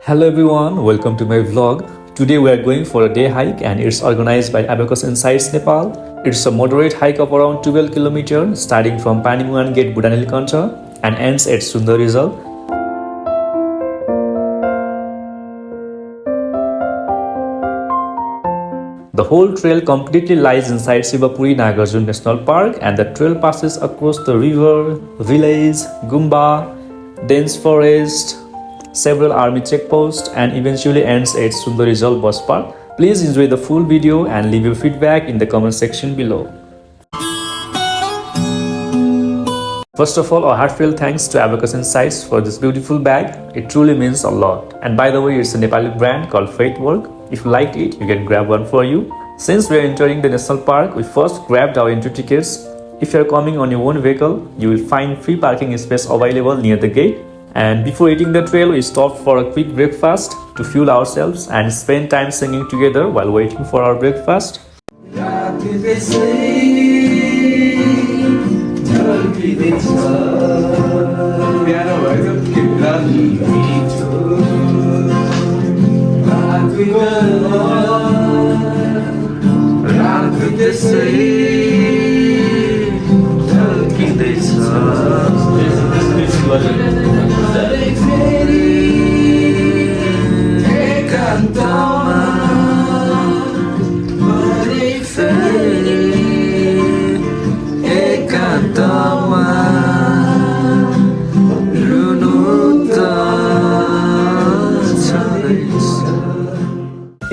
Hello everyone, welcome to my vlog. Today we are going for a day hike and it's organized by Abacus Insights Nepal. It's a moderate hike of around 12 km starting from Panimuhan gate Budhanilkantha and ends at Sundarijal. The whole trail completely lies inside Shivapuri Nagarjun National Park and the trail passes across the river, village, Gumba, dense forest, several army checkposts and eventually ends at Sundarijal bus park. Please enjoy the full video and leave your feedback in the comment section below. First of all, a heartfelt thanks to Abacus Insights for this beautiful bag. It truly means a lot. And by the way, it's a Nepali brand called Faith Work. If you liked it, you can grab one for you. Since we are entering the national park, we first grabbed our entry tickets. If you are coming on your own vehicle, you will find free parking space available near the gate. And before eating the trail, we stopped for a quick breakfast to fuel ourselves and spend time singing together while waiting for our breakfast.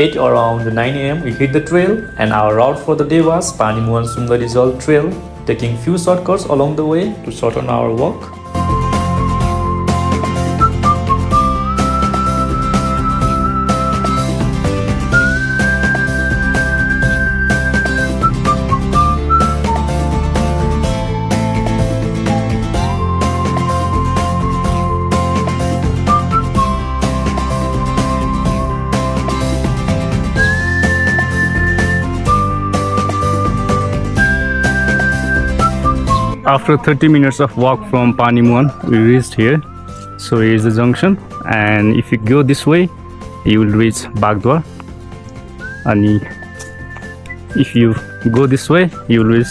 At around 9 AM, we hit the trail and our route for the day was Panimuhan Sundarijal trail, taking few shortcuts along the way to shorten our walk. After 30 minutes of walk from Panimuhan, we reached here. So here is the junction, and if you go this way, you will reach Bagdwar. And if you go this way, you will reach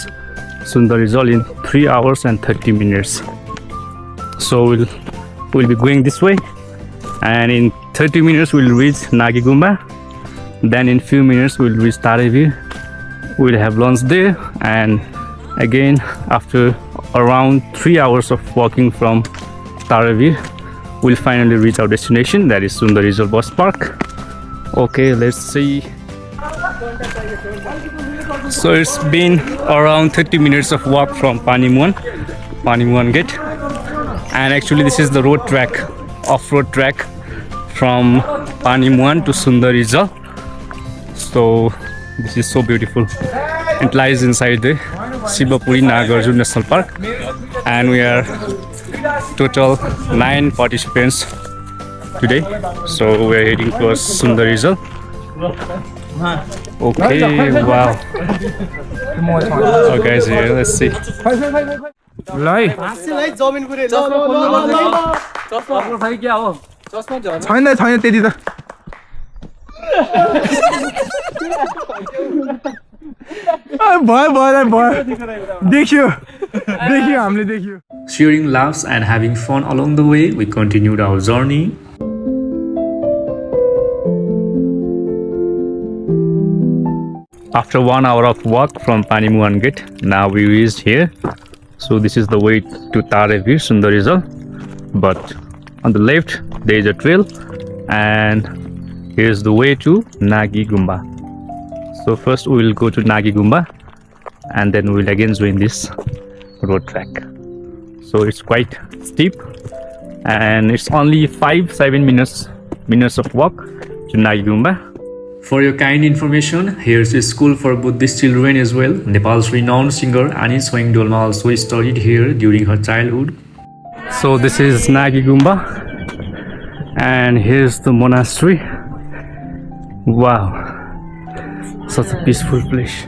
Sundarijal in 3 hours and 30 minutes. So we'll be going this way, and in 30 minutes we'll reach Nagi Gumba. Then in few minutes we'll reach Tarevir. We'll have lunch there, and again after around 3 hours of walking from Tarevir, we'll finally reach our destination, that is Sunarijal bus park. Okay, let's see. So it's been around 30 minutes of walk from Panimuhan gate, and actually this is the road track, off-road track from Panimuhan to Sundarijal. So this is so beautiful. It lies inside the Shivapuri Nagarjun National Park, and we are total 9 participants today. So we are heading towards Sundarijal. Okay, wow. Oh guys, here, let's see. Sharing laughs and having fun along the way, we continued our journey. After 1 hour of walk from Panimuhan gate, now we reached here. So this is the way to Tarevir, Sundarijal. But on the left there is a trail, and here's the way to Nagi Gumba. So first we will go to Nagi Gumba, and then we will again join this road track. So it's quite steep, and it's only 5-7 minutes of walk to Nagi Gumba. For your kind information, here's a school for Buddhist children as well. Nepal's renowned singer Ani Soengdolma also studied here during her childhood. So this is Nagi Gumba, and here's the monastery. Wow, such a peaceful place.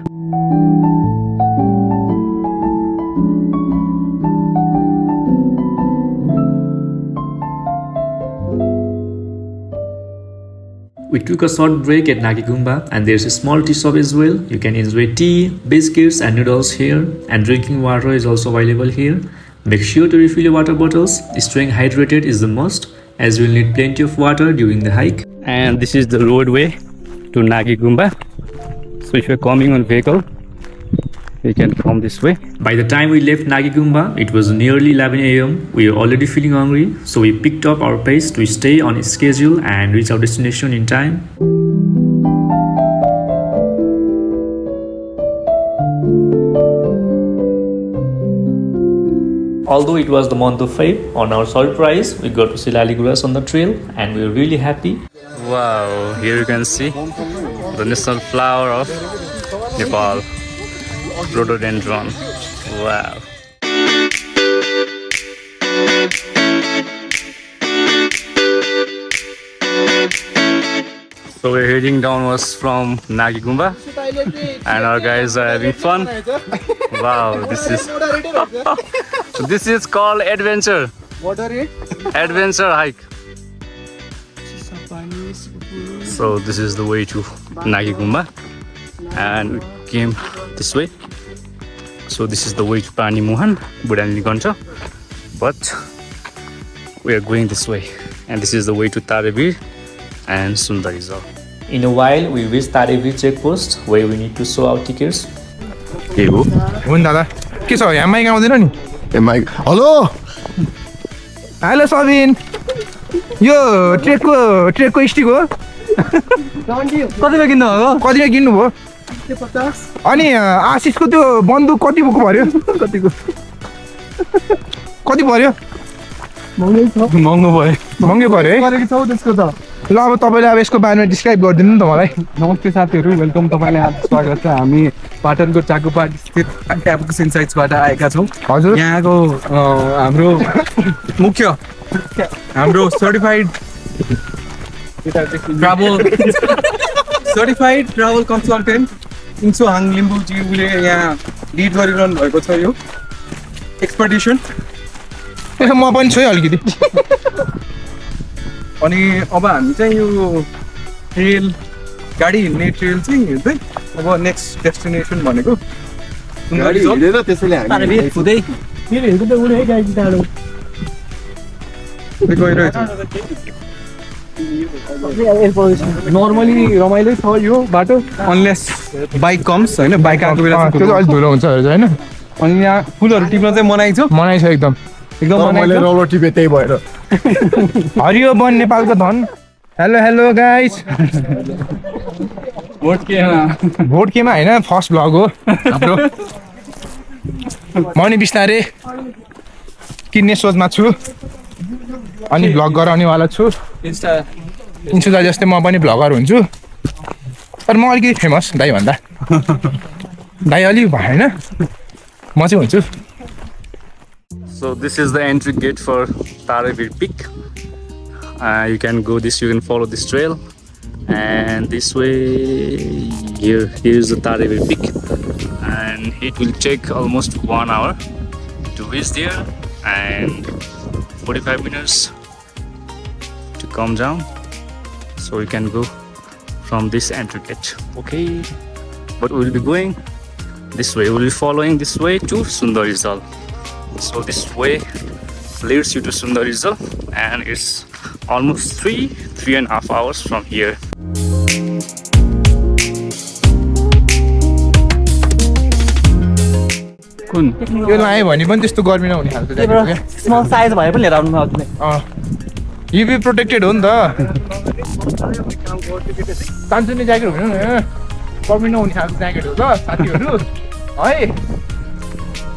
We took a short break at Nagi Gumba and there's a small tea shop as well. You can enjoy tea, biscuits and noodles here, and drinking water is also available here. Make sure to refill your water bottles. Staying hydrated is the must, as you will need plenty of water during the hike. And this is the roadway to Nagi Gumba. So if you're coming on vehicle, you can come this way. By the time we left Nagi Gumba, it was nearly 11 a.m. We were already feeling hungry, so we picked up our pace to stay on schedule and reach our destination in time. Although it was the month of Feb, on our surprise, we got to see Laliguras on the trail and we were really happy. Wow, here you can see the national flower of Nepal, rhododendron. Wow. So we're heading downwards from Nagi Gumba and our guys are having fun. Wow, this is called adventure. Adventure hike. So this is the way to Nagi Gumba and we came this way. So this is the way to Panimuhan, Budhanilkantha, but we are going this way, and this is the way to Tarevir and Sundarijal. In a while, we reached Tarevir checkpost where we need to show our tickets. के हो हुन् दादा के छ यहाँ mic आउँदैन नि ए mic hello hello Sabin यो ट्रेकको stick हो कतिमा किन्नु हो कतिमा किन्नु भयो अनि आशिषको त्यो बन्दुक कति बोको पर्यो कति पर्यो महँगो पर्यो है त्यसको त ल अब तपाईले अब यसको बारेमा डिस्क्राइब गरिदिनु नि त मलाई नमस्ते साथीहरू वेलकम तपाईलाई आज स्वागत छ हामी पाटनको चाकुपाट स्थित एबकस इन्साइट्सबाट आएका छौँ हजुर यहाँको हाम्रो मुख्य हाम्रो सर्टिफाइड ट्राभल कन्सल्टेन्ट इन्सुहाङ लिम्बुजीले यहाँ लिड गरिरहनु भएको छ यो एक्सपेडिसन त्यसो म पनि छु है अलिकति अनि अब हामी चाहिँ यो ट्रेल गाडी हिँड्ने ट्रेल चाहिँ हिँड्दै अब नेक्स्ट डेस्टिनेसन भनेको नर्मली रमाइलो छ यो बाटो अनलेस बाइक कम्स होइन बाइक आएको बेला अलिक धुलो हुन्छ होइन अनि यहाँ फुलहरू टिप्न चाहिँ मनाइ छ एकदम मैले रोलर टिपे त्यही भएर हरियो वन नेपालको धन हेलो गाइस भोट केमा होइन फर्स्ट भ्लग हो हाम्रो म नि बिस्तारै किन्ने सोचमा छु अनि भ्लग गराउनेवाला छु इन्स्टा जस्तै म पनि भ्लगर हुन्छु तर म अलिकति फेमस दाइ भन्दा दाइ अलिक भएन म चाहिँ हुन्छु. So this is the entry gate for Tarevir Peak. You can go this, you can follow this trail, and this way here is the Tarevir Peak, and it will take almost 1 hour to reach there and 45 minutes to come down. So you can go from this entry gate. Okay, but we will be going this way. We will be following this way to Sundarijal. So this way leads you to Sunarijal, and it's almost 3.5 hours from here. कुन यो लाए भने पनि त्यस्तो गर्मी नहुने खालको jacket के small size भए पनि लिएर आउनु आउँछ युभी प्रोटेक्टेड हो नि त तान्सुने ज्याकेट होइन नि गर्मी नहुने खालको ज्याकेट हो ल साथीहरू है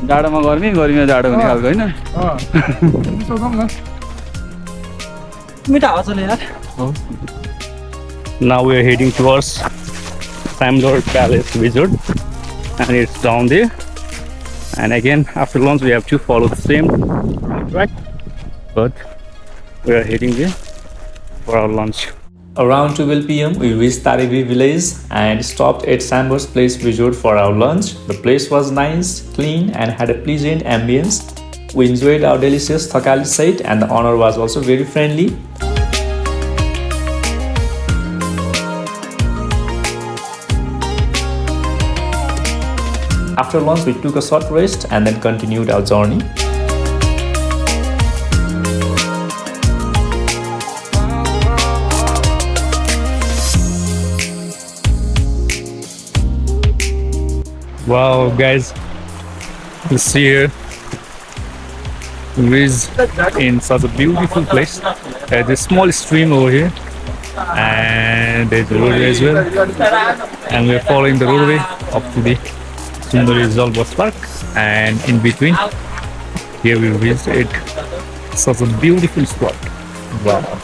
जाडोमा गर्मी गर्मीमा जाडो हुने खालको होइन सोधौँ न मिठो हावा चल्यो यार. Now we are heading towards Samdor Palace Resort, and it's down there. And again, after lunch we have to follow the same track, but we are heading there for our lunch. Around 12 p.m. we reached Tarevir village and stopped at Sambor's Place Resort for our lunch. The place was nice, clean and had a pleasant ambience. We enjoyed our delicious thakali set, and the owner was also very friendly. After lunch, we took a short rest and then continued our journey. Wow, guys, you see here, we is in such a beautiful place. There's a small stream over here, and there's a roadway as well. And we're following the roadway up to the Sundarijal bus park, and in between, here we visited such a beautiful spot. Wow.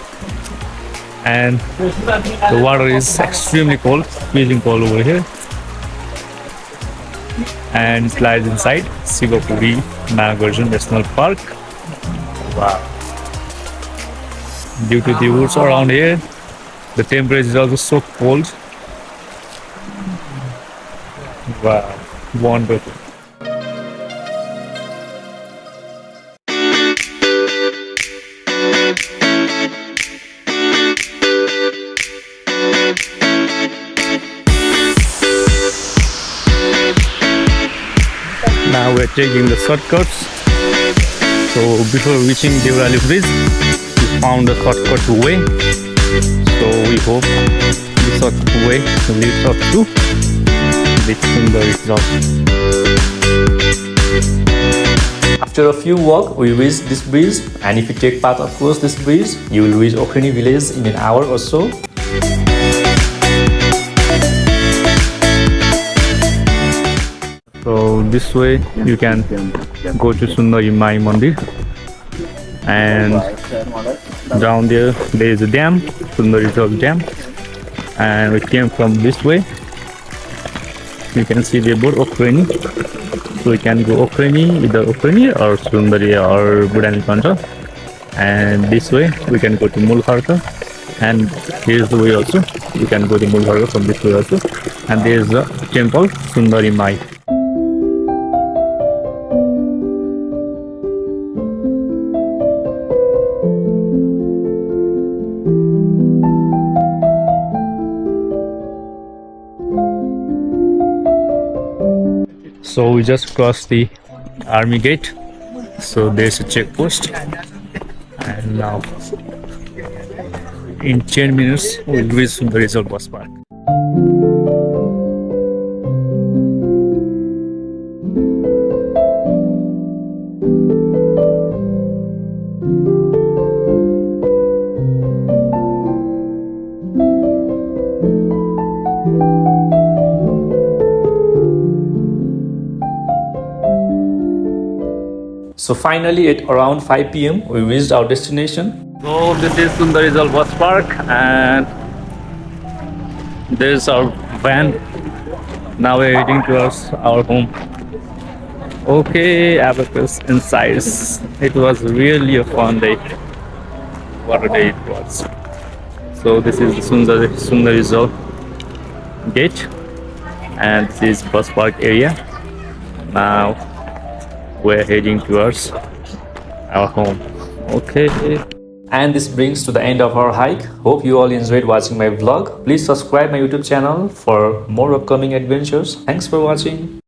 And the water is extremely cold, freezing cold over here. And it lies inside Sivapuri Nagarjun National Park. Wow. Due to the woods around here, the temperature is also so cold. Wow, wonderful. Now we're taking the shortcuts. So before reaching Devrali Bridge, we found a shortcut way. So we hope the shortcut way leads us to the Sundarijal. After a few walk, we reached this bridge, and if you take path across this bridge, you will reach Okhreni village in an hour or so. So this way you can go to Sundari Mai Mandir, and down there is a dam, Sundarijal Dam, and we came from this way. You can see the board Okhreni, so we can go Okhreni, either Okhreni or Sundari or Budhanilkantha, and this way we can go to Mulkharka, and here's the way also, you can go to Mulkharka from this way also, and there is the temple Sundari Mai. So we just crossed the army gate, so there's a checkpost, and now in 10 minutes we'll reach Sundarijal bus park. So finally at around 5 p.m. we reached our destination. So this is Sundarijal bus park, and there's our van. Now we're heading towards our home. Okay, Abacus insides. It was really a fun day. What a day it was. So this is the Sundarijal gate, and this is bus park area. Now we're heading towards our home. Okay. And this brings to the end of our hike. Hope you all enjoyed watching my vlog. Please subscribe my YouTube channel for more upcoming adventures. Thanks for watching.